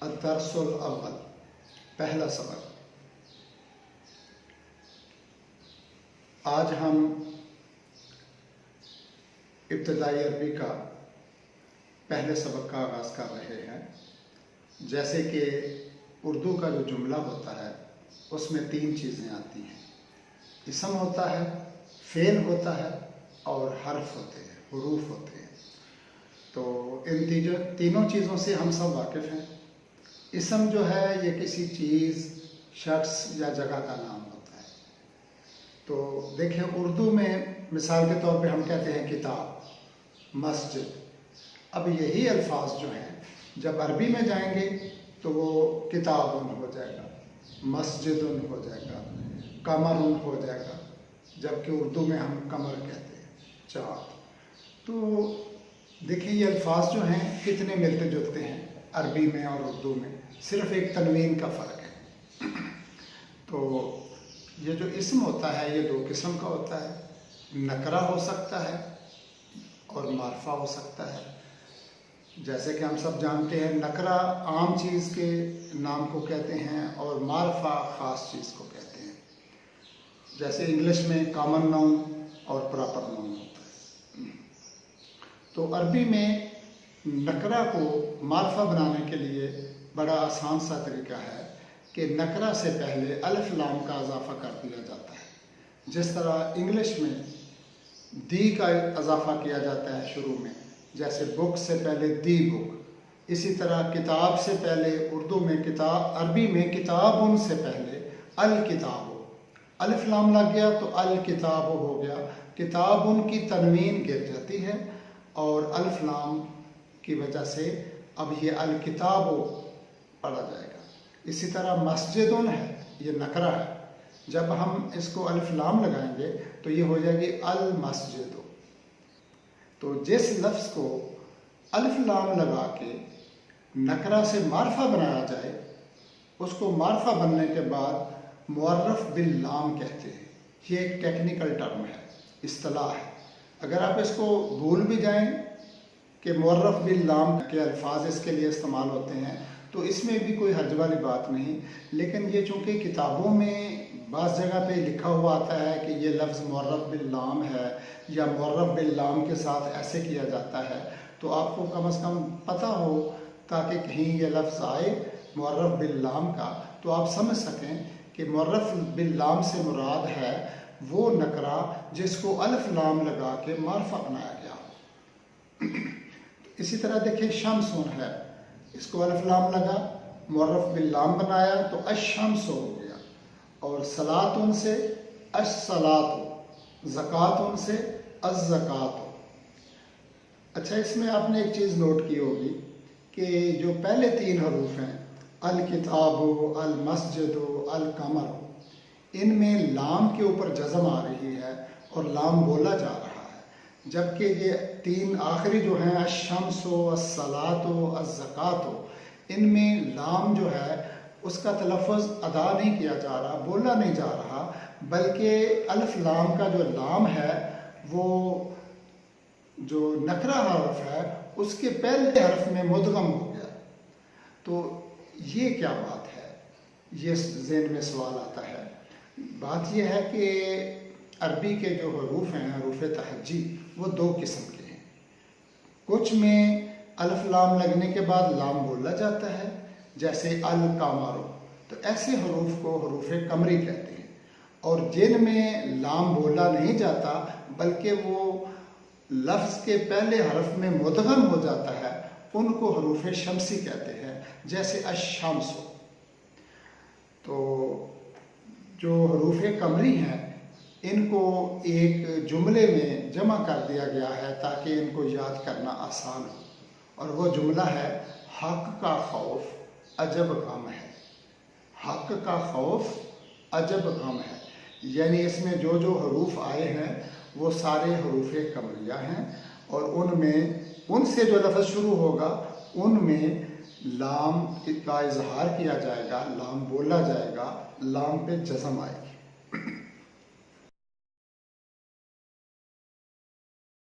الدرس الاول، پہلا سبق۔ آج ہم ابتدائی عربی کا پہلے سبق کا آغاز کر رہے ہیں۔ جیسے کہ اردو کا جو جملہ ہوتا ہے اس میں 3 چیزیں آتی ہیں، اسم ہوتا ہے، فعل ہوتا ہے اور حرف ہوتے ہیں، حروف ہوتے ہیں۔ تو ان تینوں چیزوں سے ہم سب واقف ہیں۔ اسم جو ہے یہ کسی چیز، شخص یا جگہ کا نام ہوتا ہے۔ تو دیکھیں اردو میں مثال کے طور پہ ہم کہتے ہیں کتاب، مسجد۔ اب یہی الفاظ جو ہیں جب عربی میں جائیں گے تو وہ کتابن ہو جائے گا، مسجدن ہو جائے گا، قمرن ہو جائے گا، جبکہ اردو میں ہم قمر کہتے ہیں، چاند۔ تو دیکھیں یہ الفاظ جو ہیں کتنے ملتے جلتے ہیں عربی میں اور اردو میں، صرف ایک تنوین کا فرق ہے۔ تو یہ جو اسم ہوتا ہے یہ 2 قسم کا ہوتا ہے، نکرہ ہو سکتا ہے اور معرفہ ہو سکتا ہے۔ جیسے کہ ہم سب جانتے ہیں نکرہ عام چیز کے نام کو کہتے ہیں اور معرفہ خاص چیز کو کہتے ہیں۔ جیسے انگلش میں کامن ناؤن اور پراپر ناؤن ہوتا ہے۔ تو عربی میں نکرہ کو معرفہ بنانے کے لیے بڑا آسان سا طریقہ ہے کہ نکرہ سے پہلے الف لام کا اضافہ کر دیا جاتا ہے۔ جس طرح انگلش میں دی کا اضافہ کیا جاتا ہے شروع میں، جیسے بک سے پہلے دی بک، اسی طرح کتاب سے پہلے اردو میں عربی میں کتابن سے پہلے الکتاب، الف لام لگ گیا تو الکتاب ہو گیا، کتابن کی تنوین گر جاتی ہے اور الف لام کی وجہ سے اب یہ الکتاب پڑھا جائے گا۔ اسی طرح مسجدن ہے، یہ نکرہ ہے، جب ہم اس کو الف لام لگائیں گے تو یہ ہو جائے گی المسجد۔ تو جس لفظ کو الف لام لگا کے نکرہ سے معرفہ بنایا جائے اس کو معرفہ بننے کے بعد معرف باللام کہتے ہیں۔ یہ ایک ٹیکنیکل ٹرم ہے، اصطلاح ہے۔ اگر آپ اس کو بھول بھی جائیں کہ معرف باللام کے الفاظ اس کے لیے استعمال ہوتے ہیں تو اس میں بھی کوئی حرج والی بات نہیں، لیکن یہ چونکہ کتابوں میں بعض جگہ پہ لکھا ہوا آتا ہے کہ یہ لفظ معرف باللام ہے یا معرف باللام کے ساتھ ایسے کیا جاتا ہے، تو آپ کو کم از کم پتہ ہو تاکہ کہیں یہ لفظ آئے معرف باللام کا تو آپ سمجھ سکیں کہ معرف باللام سے مراد ہے وہ نکرہ جس کو الف لام لگا کے معرفہ بنایا گیا۔ اسی طرح دیکھیں شمسن ہے، اس کو الف لام لگا، معرف باللام بنایا تو الشمس ہو گیا، اور صلاتن سے الصلاۃ، زکاتن سے الزکات۔ اچھا اس میں آپ نے ایک چیز نوٹ کی ہوگی کہ جو پہلے 3 حروف ہیں الکتاب، المسجد، القمر، ان میں لام کے اوپر جزم آ رہی ہے اور لام بولا جا رہا ہے، جبکہ یہ 3 آخری جو ہیں الشمس، الصلاۃ، الزکات، ان میں لام جو ہے اس کا تلفظ ادا نہیں کیا جا رہا، بولا نہیں جا رہا، بلکہ الف لام کا جو لام ہے وہ جو نکرہ حرف ہے اس کے پہلے حرف میں مدغم ہو گیا۔ تو یہ کیا بات ہے، یہ ذہن میں سوال آتا ہے۔ بات یہ ہے کہ عربی کے جو حروف ہیں، حروف تہجی، وہ 2 قسم کے ہیں۔ کچھ میں الف لام لگنے کے بعد لام بولا جاتا ہے، جیسے القمر، تو ایسے حروف کو حروف قمری کہتے ہیں، اور جن میں لام بولا نہیں جاتا بلکہ وہ لفظ کے پہلے حرف میں مدغم ہو جاتا ہے ان کو حروف شمسی کہتے ہیں، جیسے الشمس۔ تو جو حروف قمری ہیں ان کو ایک جملے میں جمع کر دیا گیا ہے تاکہ ان کو یاد کرنا آسان ہو، اور وہ جملہ ہے حق کا خوف عجب غم ہے۔ حق کا خوف عجب غم ہے، یعنی اس میں جو جو حروف آئے ہیں وہ سارے حروف قمریہ ہیں، اور ان سے جو لفظ شروع ہوگا ان میں لام کا اظہار کیا جائے گا، لام بولا جائے گا، لام پہ جزم آئے گی۔